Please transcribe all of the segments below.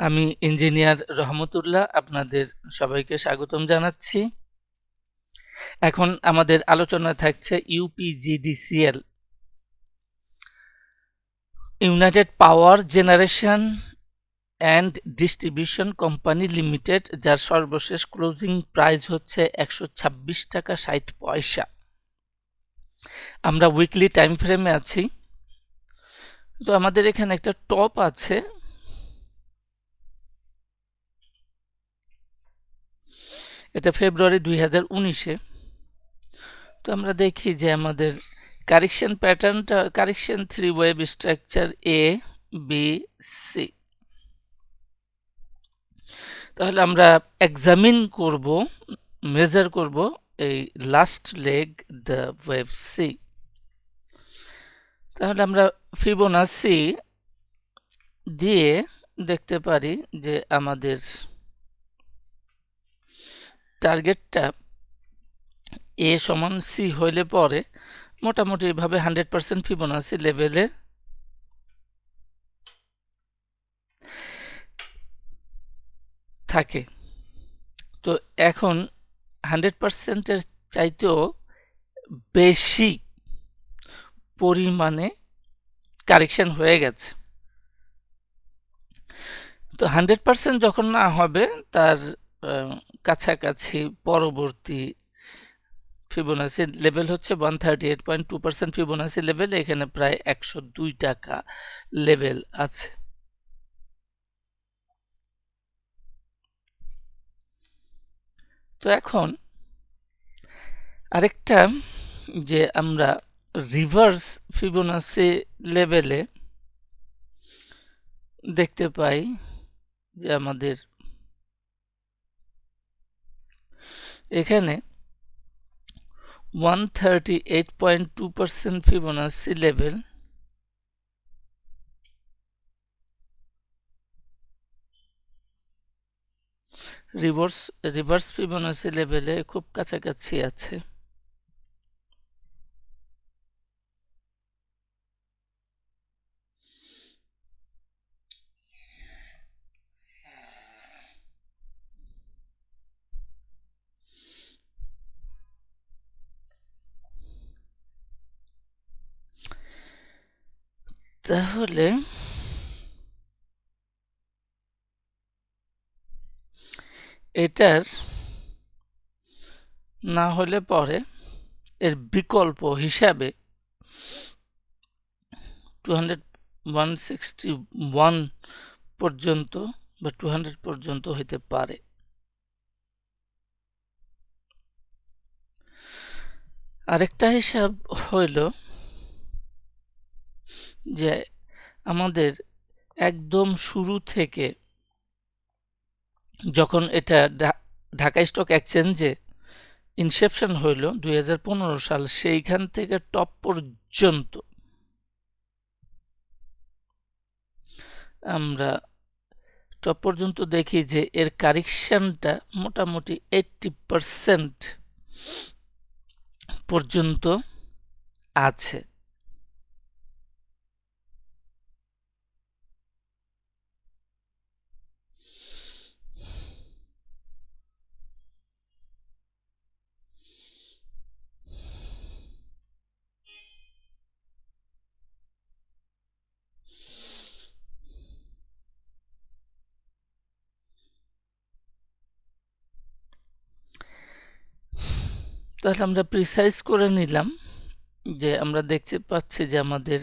আমি ইঞ্জিনিয়ার রহমতুল্লাহ আপনাদের সবাইকে স্বাগতম জানাচ্ছি। এখন আমাদের আলোচনা থাকছে UPGDCL, united power generation and distribution company limited, যার সর্বশেষ ক্লোজিং প্রাইস হচ্ছে 126 টাকা 60 পয়সা। আমরা উইকলি টাইম ফ্রেমে আছি। তো আমাদের এখানে একটা টপ আছে, এটা ফেব্রুয়ারি 2019-এ। তো আমরা দেখি যে আমাদের কারেকশন প্যাটার্নটা correction 3 wave structure A B C. তাহলে আমরা এক্সামিন করব, মেজার করব এই last leg the wave C. তাহলে আমরা ফিবোনাসি দিয়ে দেখতে পারি যে আমাদের টার্গেটটা এ সমান সি হইলে পরে মোটামুটি ভাবে 100% ফিবোনাসি লেভেলে থাকে। তো এখন 100%-এর চাইতেও বেশি পরিমাণে কারেকশন হয়ে গেছে। তো 100% যখন না হবে, তার কাছাকাছি পরবর্তী ফিবোনাসি লেভেল হচ্ছে 138.2% ফিবোনাসি লেভেল। এখানে প্রায় 102 টাকা লেভেল আছে। তো এখন আরেকটা যে আমরা রিভার্স ফিবোনাসি লেভেলে দেখতে পাই যে আমাদের এখানে 138.2% ফিবোনাসি লেভেল রিভার্স ফিবোনাসি লেভেলে খুব কাছাকাছি আছে। তাহলে এটার না হলে পরে এর বিকল্প হিসাবে 161 পর্যন্ত বা 200 পর্যন্ত হইতে পারে। আরেকটা হিসাব হইল যে আমাদের একদম শুরু থেকে যখন এটা ঢাকা স্টক এক্সচেঞ্জে ইনসেপশন হইল 2015 সাল, সেইখান থেকে টপ পর্যন্ত আমরা দেখি যে এর কারেকশনটা মোটামুটি 80% পর্যন্ত আছে। তাহলে আমরা প্রিসাইজ করে নিলাম যে আমরা দেখতে পাচ্ছি যে আমাদের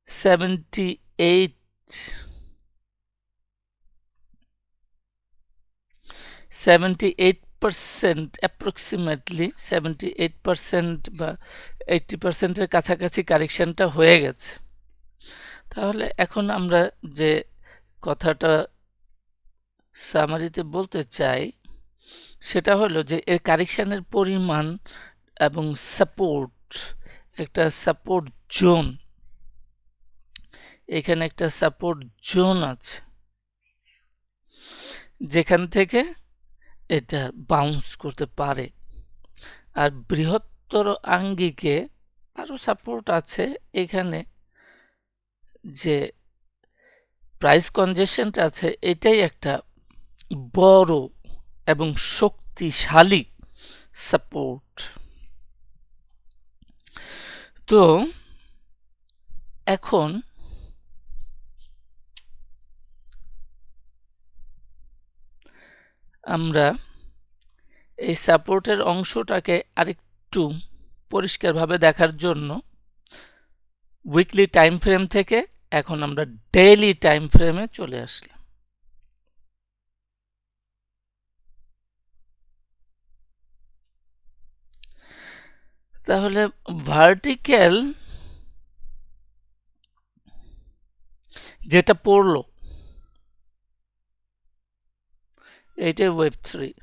78% অ্যাপ্রক্সিমেটলি 78% বা 80%-এর কাছাকাছি কারেকশনটা হয়ে গেছে। তাহলে এখন আমরা যে কথাটা সামারিতে বলতে চাই সেটা হলো যে এর কারেকশনের পরিমাণ এবং সাপোর্ট, একটা সাপোর্ট জোন, এখানে একটা সাপোর্ট জোন আছে যেখান থেকে এটা বাউন্স করতে পারে। আর বৃহত্তর আঙ্গিকে আরও সাপোর্ট আছে এখানে, যে প্রাইস কনজেশনটা আছে, এটাই একটা বড় এবং শক্তিশালী সাপোর্ট। তো এখন আমরা এই সাপোর্টের অংশটাকে আরেকটু পরিষ্কারভাবে দেখার জন্য উইকলি টাইম ফ্রেম থেকে এখন আমরা ডেইলি টাইম ফ্রেমে চলে আসলাম। তাহলে ভার্টিক্যাল যেটা পড়লো, এইটাই ওয়েব 3,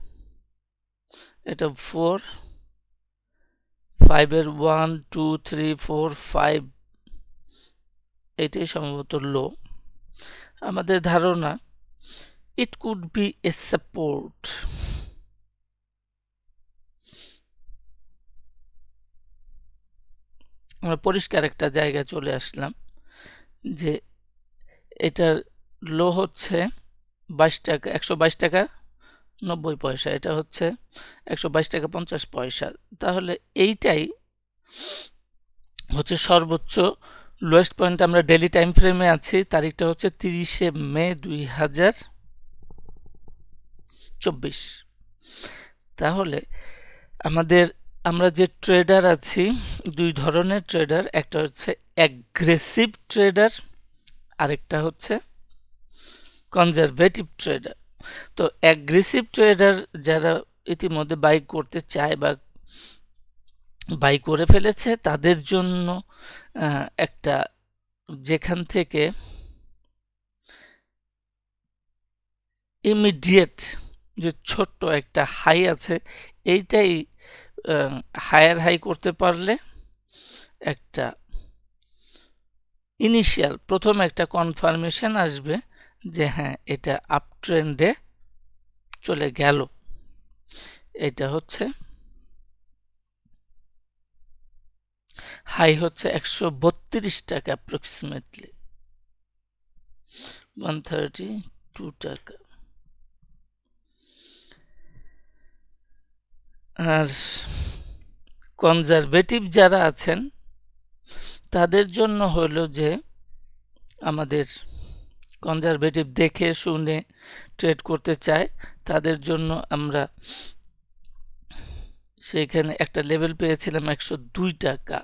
এটা 4, 5 এর 1 2 3 4 5, এটাই সম্ভবত লো। আমাদের ধারণা it could be a support। আমরা পরিষ্কার একটা জায়গায় চলে আসলাম যে এটার লো হচ্ছে 22 টাকা, 122 টাকা 90 পয়সা, এটা হচ্ছে 122 টাকা 50 পয়সা। তাহলে এইটাই হচ্ছে সর্বোচ্চ লোয়েস্ট পয়েন্ট। আমরা ডেইলি টাইম ফ্রেমে আছি, তারিখটা হচ্ছে 30শে মে 2024। তাহলে আমরা যে ট্রেডার আছি, দুই ধরনের ট্রেডার, একটা হচ্ছে অ্যাগ্রেসিভ ট্রেডার, আরেকটা হচ্ছে কনজারভেটিভ ট্রেডার। তো অ্যাগ্রেসিভ ট্রেডার যারা ইতিমধ্যে বাই করতে চায় বা বাই করে ফেলেছে, তাদের জন্য একটা, যেখান থেকে ইমিডিয়েট যে ছোট্ট একটা হাই আছে, এইটাই হায়ার হাই করতে পারলে একটা ইনিশিয়াল প্রথম একটা কনফার্মেশন আসবে যে হ্যাঁ এটা আপ ট্রেন্ডে চলে গেল। এটা হচ্ছে হাই হচ্ছে 132 টাকা, অ্যাপ্রক্সিমেটলি 132 টাকা। আর কনজারভেটিভ যারা আছেন তাদের জন্য হলো যে আমাদের কনজারভেটিভ দেখে শুনে ট্রেড করতে চায়, তাদের জন্য আমরা সেখানে একটা লেভেল পেয়েছিলাম 102 টাকা,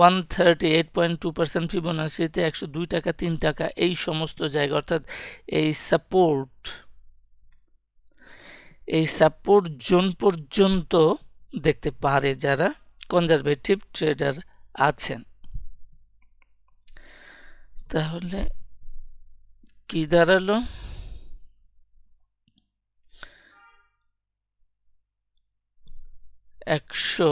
138.2% ফিবোনাচিতে 102 টাকা 3 টাকা, এই সমস্ত জায়গা, অর্থাৎ এই সাপোর্ট জোন পর্যন্ত দেখতে পারে যারা কনজারভেটিভ ট্রেডার আছেন। তাহলে কি দাঁড়ালো? একশো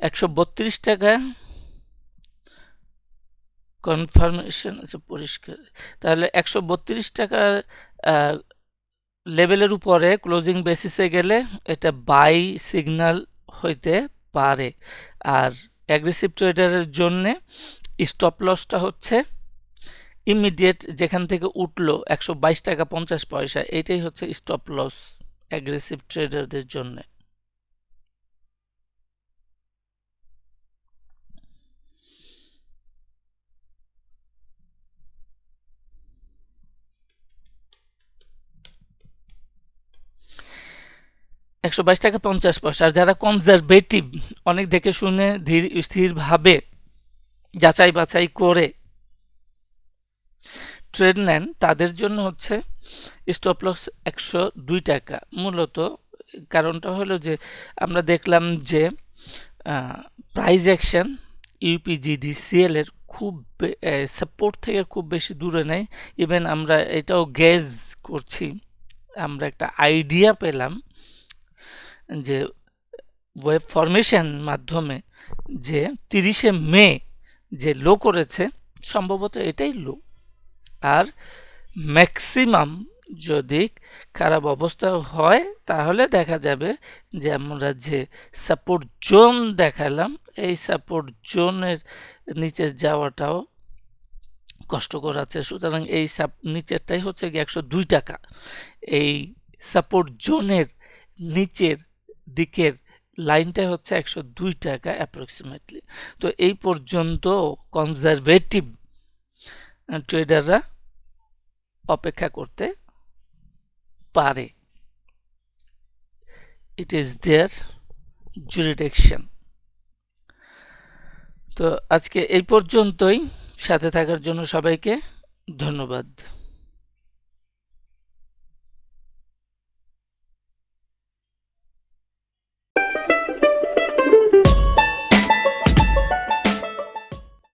132 টাকা কনফার্মেশন আছে পরিষ্কার। তাহলে 132 টাকার লেভেলের উপরে ক্লোজিং বেসিসে গেলে এটা বাই সিগন্যাল হইতে পারে। আর অ্যাগ্রেসিভ ট্রেডারের জন্য স্টপ লসটা হচ্ছে ইমিডিয়েট যেখান থেকে উঠলো 122 টাকা 50 পয়সা, এইটাই হচ্ছে স্টপ লস অ্যাগ্রেসিভ ট্রেডারদের জন্য। $122.50। আর যারা কনজারভেটিভ, অনেক দেখে শুনে ধীর স্থিরভাবে যাচাই বাছাই করে ট্রেড নেন, তাদের জন্য হচ্ছে স্টপ লস 102 টাকা। মূলত কারণটা হলো যে আমরা দেখলাম যে প্রাইস অ্যাকশন ইউপিজিডিসিএল এর খুব সাপোর্ট থেকে খুব বেশি দূরে নেই। ইভেন আমরা এটাও গেজ করছি, আমরা একটা আইডিয়া পেলাম যে ওয়েব ফরমেশন মাধ্যমে যে 30শে মে যে লো করেছে সম্ভবত এটাই লো। আর ম্যাক্সিমাম যদি খারাপ অবস্থা হয় তাহলে দেখা যাবে যে আমরা যে সাপোর্ট জোন দেখালাম এই সাপোর্ট জোনের নিচে যাওয়াটাও কষ্টকর আছে। সুতরাং এই নিচেরটাই হচ্ছে কি 102 টাকা। এই সাপোর্ট জোনের নিচের দিকের লাইনটা হচ্ছে 102 টাকা অ্যাপ্রক্সিমেটলি। তো এই পর্যন্ত কনজারভেটিভ ট্রেডাররা অপেক্ষা করতে পারে। It is their jurisdiction. তো আজকে এই পর্যন্তই। সাথে থাকার জন্য সবাইকে ধন্যবাদ।